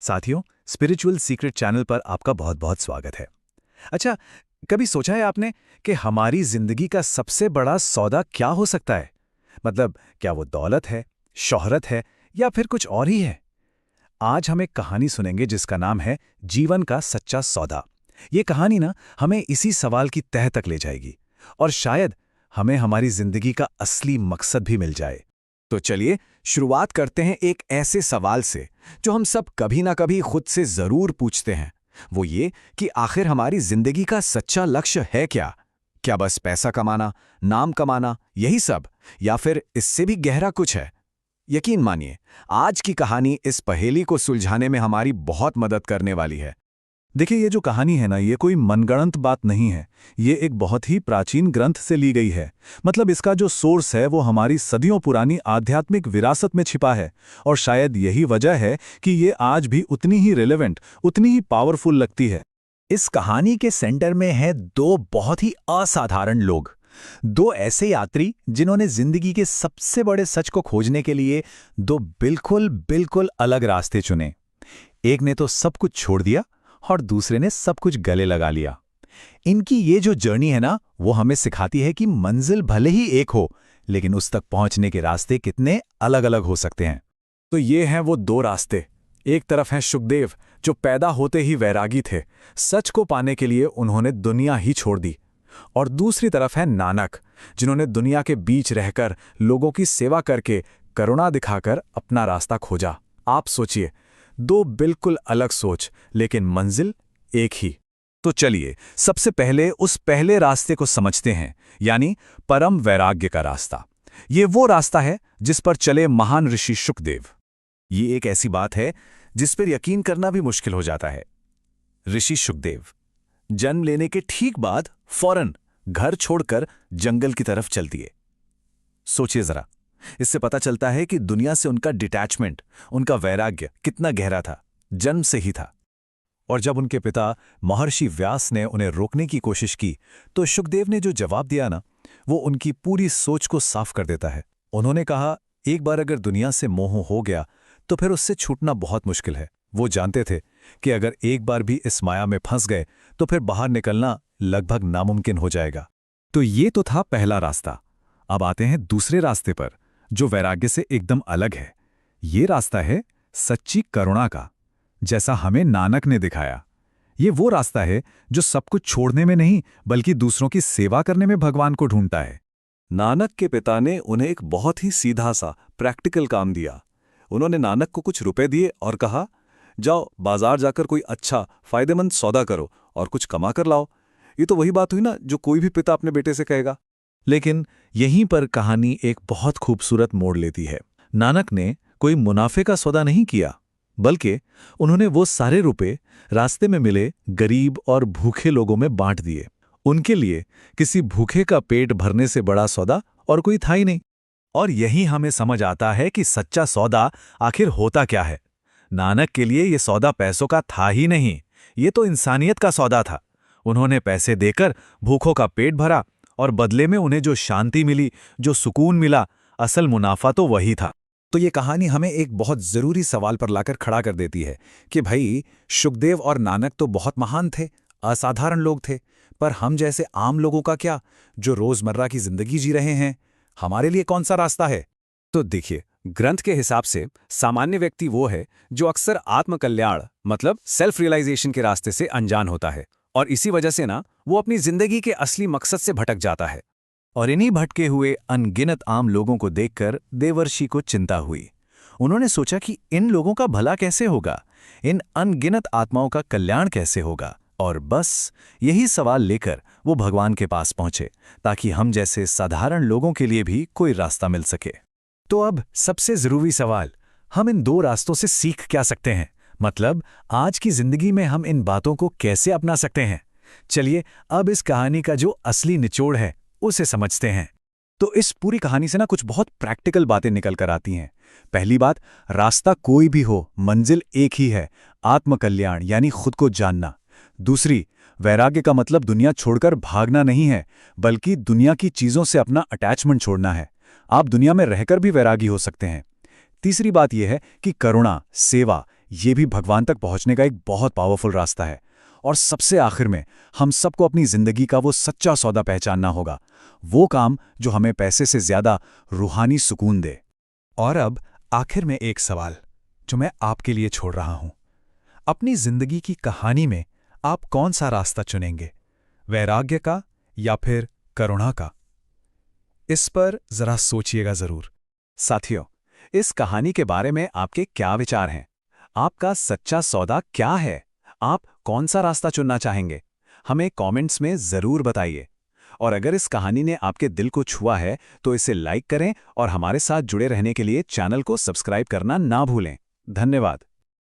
साथियों, spiritual secret channel पर आपका बहुत बहुत स्वागत है। अच्छा, कभी सोचा है आपने कि हमारी जिंदगी का सबसे बड़ा सौदा क्या हो सकता है? मतलब, क्या वो दौलत है, शोहरत है या फिर कुछ और ही है? आज हम एक कहानी सुनेंगे जिसका नाम है जीवन का सच्चा सौदा। ये कहानी ना हमें इसी सवाल की तह तक ले जाएगी और शायद हमें हमारी जिंदगी का असली मकसद भी मिल जाए। तो चलिए शुरुआत करते हैं एक ऐसे सवाल से जो हम सब कभी ना कभी खुद से जरूर पूछते हैं। वो ये कि आखिर हमारी जिंदगी का सच्चा लक्ष्य है क्या? क्या बस पैसा कमाना, नाम कमाना, यही सब, या फिर इससे भी गहरा कुछ है? यकीन मानिए, आज की कहानी इस पहेली को सुलझाने में हमारी बहुत मदद करने वाली है। देखिए, ये जो कहानी है ना, ये कोई मनगढ़ंत बात नहीं है। ये एक बहुत ही प्राचीन ग्रंथ से ली गई है। मतलब इसका जो सोर्स है वो हमारी सदियों पुरानी आध्यात्मिक विरासत में छिपा है। और शायद यही वजह है कि ये आज भी उतनी ही रिलेवेंट, उतनी ही पावरफुल लगती है। इस कहानी के सेंटर में है दो बहुत ही असाधारण लोग। दो ऐसे यात्री जिन्होंने जिंदगी के सबसे बड़े सच को खोजने के लिए दो बिल्कुल बिल्कुल अलग रास्ते चुने। एक ने तो सब कुछ छोड़ दिया और दूसरे ने सब कुछ गले लगा लिया। इनकी ये जो जर्नी है ना, वो हमें सिखाती है कि मंजिल भले ही एक हो, लेकिन उस तक पहुंचने के रास्ते कितने अलग अलग हो सकते हैं। तो ये हैं वो दो रास्ते। एक तरफ हैं शुकदेव, जो पैदा होते ही वैरागी थे। सच को पाने के लिए उन्होंने दुनिया ही छोड़ दी। और दूसरी तरफ है नानक, जिन्होंने दुनिया के बीच रहकर, लोगों की सेवा करके, करुणा दिखाकर अपना रास्ता खोजा। आप सोचिए, दो बिल्कुल अलग सोच, लेकिन मंजिल एक ही। तो चलिए सबसे पहले उस पहले रास्ते को समझते हैं, यानी परम वैराग्य का रास्ता। ये वो रास्ता है जिस पर चले महान ऋषि शुकदेव। ये एक ऐसी बात है जिस पर यकीन करना भी मुश्किल हो जाता है। ऋषि शुकदेव जन्म लेने के ठीक बाद फौरन घर छोड़कर जंगल की तरफ चल दिए। सोचिए जरा, इससे पता चलता है कि दुनिया से उनका डिटैचमेंट, उनका वैराग्य कितना गहरा था, जन्म से ही था। और जब उनके पिता महर्षि व्यास ने उन्हें रोकने की कोशिश की, तो शुकदेव ने जो जवाब दिया ना, वो उनकी पूरी सोच को साफ कर देता है। उन्होंने कहा, एक बार अगर दुनिया से मोह हो गया तो फिर उससे छूटना बहुत मुश्किल है। वो जानते थे कि अगर एक बार भी इस माया में फंस गए तो फिर बाहर निकलना लगभग नामुमकिन हो जाएगा। तो ये तो था पहला रास्ता। अब आते हैं दूसरे रास्ते पर, जो वैराग्य से एकदम अलग है। ये रास्ता है सच्ची करुणा का, जैसा हमें नानक ने दिखाया। ये वो रास्ता है जो सब कुछ छोड़ने में नहीं, बल्कि दूसरों की सेवा करने में भगवान को ढूंढता है। नानक के पिता ने उन्हें एक बहुत ही सीधा सा प्रैक्टिकल काम दिया। उन्होंने नानक को कुछ रुपए दिए और कहा, जाओ बाजार जाकर कोई अच्छा फायदेमंद सौदा करो और कुछ कमा कर लाओ। ये तो वही बात हुई ना जो कोई भी पिता अपने बेटे से कहेगा। लेकिन यहीं पर कहानी एक बहुत खूबसूरत मोड़ लेती है। नानक ने कोई मुनाफे का सौदा नहीं किया, बल्कि उन्होंने वो सारे रुपए रास्ते में मिले गरीब और भूखे लोगों में बांट दिए। उनके लिए किसी भूखे का पेट भरने से बड़ा सौदा और कोई था ही नहीं। और यही हमें समझ आता है कि सच्चा सौदा आखिर होता क्या है। नानक के लिए ये सौदा पैसों का था ही नहीं, ये तो इंसानियत का सौदा था। उन्होंने पैसे देकर भूखों का पेट भरा और बदले में उन्हें जो शांति मिली, जो सुकून मिला, असल मुनाफा तो वही था। तो ये कहानी हमें एक बहुत जरूरी सवाल पर लाकर खड़ा कर देती है कि भाई, शुकदेव और नानक तो बहुत महान थे, असाधारण लोग थे, पर हम जैसे आम लोगों का क्या, जो रोजमर्रा की जिंदगी जी रहे हैं, हमारे लिए कौन सा रास्ता है? तो देखिए, ग्रंथ के हिसाब से सामान्य व्यक्ति वो है जो अक्सर आत्मकल्याण, मतलब सेल्फ रियलाइजेशन के रास्ते से अनजान होता है, और इसी वजह से ना वो अपनी जिंदगी के असली मकसद से भटक जाता है। और इन्हीं भटके हुए अनगिनत आम लोगों को देखकर देवर्षि को चिंता हुई। उन्होंने सोचा कि इन लोगों का भला कैसे होगा, इन अनगिनत आत्माओं का कल्याण कैसे होगा। और बस यही सवाल लेकर वो भगवान के पास पहुंचे, ताकि हम जैसे साधारण लोगों के लिए भी कोई रास्ता मिल सके। तो अब सबसे जरूरी सवाल, हम इन दो रास्तों से सीख क्या सकते हैं? मतलब आज की जिंदगी में हम इन बातों को कैसे अपना सकते हैं? चलिए अब इस कहानी का जो असली निचोड़ है उसे समझते हैं। तो इस पूरी कहानी से ना कुछ बहुत प्रैक्टिकल बातें निकल कर आती हैं। पहली बात, रास्ता कोई भी हो, मंजिल एक ही है, आत्मकल्याण यानी खुद को जानना। दूसरी, वैराग्य का मतलब दुनिया छोड़कर भागना नहीं है, बल्कि दुनिया की चीजों से अपना अटैचमेंट छोड़ना है। आप दुनिया में रहकर भी वैरागी हो सकते हैं। तीसरी बात यह है कि करुणा, सेवा, ये भी भगवान तक पहुंचने का एक बहुत पावरफुल रास्ता है। और सबसे आखिर में हम सबको अपनी जिंदगी का वो सच्चा सौदा पहचानना होगा, वो काम जो हमें पैसे से ज्यादा रूहानी सुकून दे। और अब आखिर में एक सवाल जो मैं आपके लिए छोड़ रहा हूं। अपनी जिंदगी की कहानी में आप कौन सा रास्ता चुनेंगे, वैराग्य का या फिर करुणा का? इस पर जरा सोचिएगा जरूर। साथियों, इस कहानी के बारे में आपके क्या विचार हैं? आपका सच्चा सौदा क्या है? आप कौन सा रास्ता चुनना चाहेंगे? हमें कमेंट्स में जरूर बताइए। और अगर इस कहानी ने आपके दिल को छुआ है तो इसे लाइक करें और हमारे साथ जुड़े रहने के लिए चैनल को सब्सक्राइब करना ना भूलें। धन्यवाद।